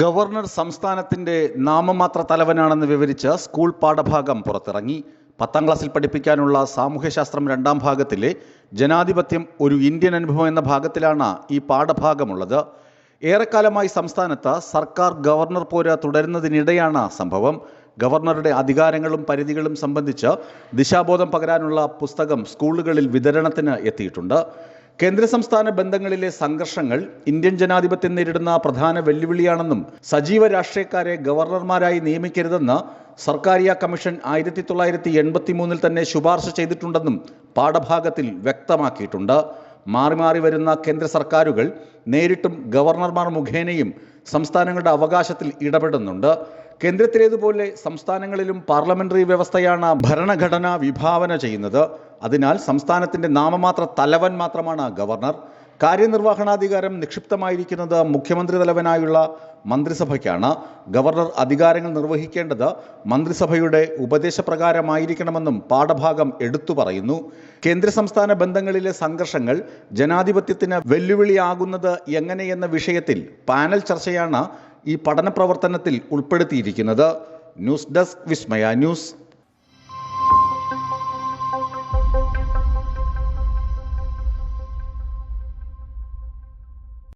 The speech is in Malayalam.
ഗവർണർ സംസ്ഥാനത്തിന്റെ നാമമാത്ര തലവനാണെന്ന് വിവരിച്ച് സ്കൂൾ പാഠഭാഗം പുറത്തിറങ്ങി. 10ാം ക്ലാസ്സിൽ പഠിപ്പിക്കാനുള്ള സാമൂഹ്യശാസ്ത്രം 2ാം ഭാഗത്തിലെ ജനാധിപത്യം ഒരു ഇന്ത്യൻ അനുഭവം എന്ന ഭാഗത്തിലാണ് ഈ പാഠഭാഗമുള്ളത്. ഏറെക്കാലമായി സംസ്ഥാനത്ത് സർക്കാർ ഗവർണർ പോര് തുടരുന്നതിനിടെയാണ് സംഭവം. ഗവർണറുടെ അധികാരങ്ങളും പരിധികളും സംബന്ധിച്ച് ദിശാബോധം പകരാനുള്ള പുസ്തകം സ്കൂളുകളിൽ വിതരണത്തിന് എത്തിയിട്ടുണ്ട്. കേന്ദ്ര സംസ്ഥാന ബന്ധങ്ങളിലെ സംഘർഷങ്ങൾ ഇന്ത്യൻ ജനാധിപത്യം നേരിടുന്ന പ്രധാന വെല്ലുവിളിയാണെന്നും സജീവ രാഷ്ട്രീയക്കാരെ ഗവർണർമാരായി നിയമിക്കരുതെന്ന് സർക്കാരിയ കമ്മീഷൻ 1983 തന്നെ ശുപാർശ ചെയ്തിട്ടുണ്ടെന്നും പാഠഭാഗത്തിൽ വ്യക്തമാക്കിയിട്ടുണ്ട്. മാറി മാറി വരുന്ന കേന്ദ്ര സർക്കാരുകൾ നേരിട്ടും ഗവർണർമാർ മുഖേനയും സംസ്ഥാനങ്ങളുടെ അവകാശത്തിൽ ഇടപെടുന്നുണ്ട്. കേന്ദ്രത്തിലേതുപോലെ സംസ്ഥാനങ്ങളിലും പാർലമെന്ററി വ്യവസ്ഥയാണ് ഭരണഘടന വിഭാവന ചെയ്യുന്നത്. അതിനാൽ സംസ്ഥാനത്തിന്റെ നാമമാത്ര തലവൻ മാത്രമാണ് ഗവർണർ. കാര്യനിർവഹണാധികാരം നിക്ഷിപ്തമായിരിക്കുന്നത് മുഖ്യമന്ത്രി തലവനായുള്ള മന്ത്രിസഭയ്ക്കാണ്. ഗവർണർ അധികാരങ്ങൾ നിർവഹിക്കേണ്ടത് മന്ത്രിസഭയുടെ ഉപദേശപ്രകാരമായിരിക്കണമെന്നും പാഠഭാഗം എടുത്തു പറയുന്നു. കേന്ദ്ര സംസ്ഥാന ബന്ധങ്ങളിലെ സംഘർഷങ്ങൾ ജനാധിപത്യത്തിന് വെല്ലുവിളിയാകുന്നത് എങ്ങനെയെന്ന വിഷയത്തിൽ പാനൽ ചർച്ചയാണ് ഈ പഠന പ്രവർത്തനത്തിൽ ഉൾപ്പെടുത്തിയിരിക്കുന്നത്. ന്യൂസ് ഡെസ്ക് വിസ്മയ ന്യൂസ്.